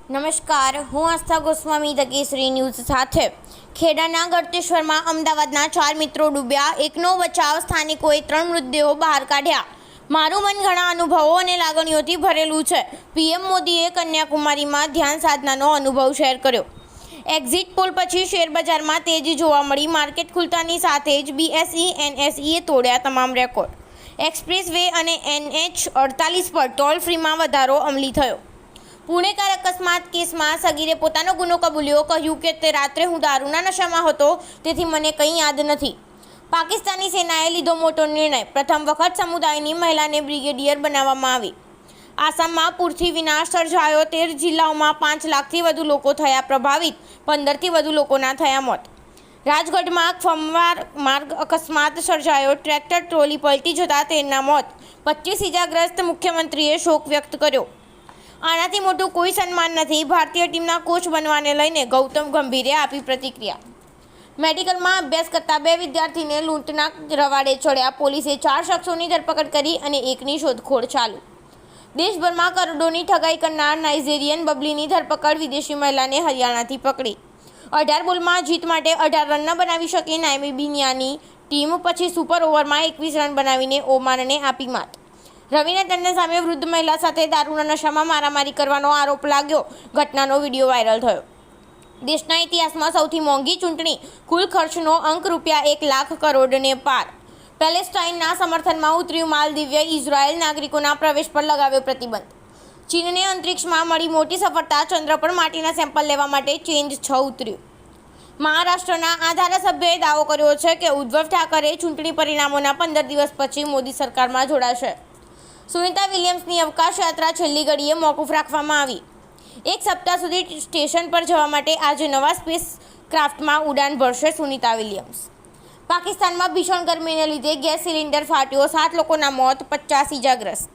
નમસ્કાર, હું આસ્થા ગોસ્વામી ધ કેસરી ન્યૂઝ સાથે. ખેડાના ગળતેશ્વરમાં અમદાવાદના 4 મિત્રો ડૂબ્યા, એકનો બચાવ, સ્થાનિકોએ 3 મૃતદેહો બહાર કાઢ્યા. મારું મન ઘણા અનુભવો અને લાગણીઓથી ભરેલું છે. પીએમ મોદીએ કન્યાકુમારીમાં ધ્યાન સાધનાનો અનુભવ શેર કર્યો. એક્ઝિટ પોલ પછી શેરબજારમાં તેજી જોવા મળી. માર્કેટ ખુલતાની સાથે જ બીએસઈ એનએસઈએ તોડ્યા તમામ રેકોર્ડ. એક્સપ્રેસ વે અને NH48 પર ટોલ ફ્રીમાં વધારો અમલી થયો. પુણેકાર અકસ્માત કેસમાં સગીરે પોતાનો ગુનો કબૂલ્યો, કહ્યું કે તે રાત્રે હું દારૂના નશામાં હતો, તેથી મને કંઈ યાદ નથી. પાકિસ્તાની સેનાએ લીધો મોટો નિર્ણય, પ્રથમ વખત સમુદાયની મહિલાને બ્રિગેડિયર બનાવવામાં આવી. આસામમાં પૂરથી વિનાશ સર્જાયો, 13 જિલ્લાઓમાં 5 લાખથી વધુ લોકો થયા પ્રભાવિત, 15થી વધુ લોકોના થયા મોત. રાજગઢમાં ફમવાર માર્ગ અકસ્માત સર્જાયો, ટ્રેક્ટર ટ્રોલી પલટી જતા 13ના મોત, 25 ઇજાગ્રસ્ત. મુખ્યમંત્રીએ શોક વ્યક્ત કર્યો. આનાથી મોટું કોઈ સન્માન નથી. ભારતીય ટીમના કોચ બનવાને લઈને ગૌતમ ગંભીરે આપી પ્રતિક્રિયા. મેડિકલમાં અભ્યાસ કરતા 2 વિદ્યાર્થીને લૂંટના રવાડે ચડ્યા. પોલીસે 4 શખ્સોની ધરપકડ કરી અને એકની શોધખોળ ચાલુ. દેશભરમાં કરોડોની ઠગાઈ કરનાર નાઇજેરિયન બબલીની ધરપકડ. વિદેશી મહિલાને હરિયાણાથી પકડી. 18 બોલમાં જીત માટે 18 રન ન બનાવી શકી નામિબિયાની ટીમ, પછી સુપર ઓવરમાં 21 રન બનાવીને ઓમાનને આપી માત. રવિના તન્ને સામે વૃદ્ધ મહિલા સાથે દારૂના નશામાં મારામારી કરવાનો આરોપ લાગ્યો. ઘટનાનો વિડીયો વાયરલ થયો. દેશના ઇતિહાસમાં સૌથી મોંઘી ચૂંટણી, કુલ ખર્ચનો અંક ₹1 લાખ કરોડને પાર. પેલેસ્ટાઇનના સમર્થનમાં ઉતર્યું માલદીવ. ઇઝરાયેલ નાગરિકોના પ્રવેશ પર લગાવ્યો પ્રતિબંધ. ચીનને અંતરિક્ષમાં મળી મોટી સફળતા, ચંદ્ર પર માટીના સેમ્પલ લેવા માટે ચેન્જ 6 ઉતર્યું. મહારાષ્ટ્રના આ ધારાસભ્યએ દાવો કર્યો છે કે ઉદ્ધવ ઠાકરે ચૂંટણી પરિણામોના 15 દિવસ પછી મોદી સરકારમાં જોડાશે. સુનિતા વિલિયમ્સની અવકાશ યાત્રા છેલ્લી ઘડીએ મોકૂફ રાખવામાં આવી. 1 સપ્તાહ સુધી સ્ટેશન પર જવા માટે આજે નવા સ્પેસ ક્રાફ્ટમાં ઉડાન ભરશે સુનિતા વિલિયમ્સ. પાકિસ્તાનમાં ભીષણ ગરમીને લીધે ગેસ સિલિન્ડર ફાટ્યો, 7 લોકોના મોત, 50 ઇજાગ્રસ્ત.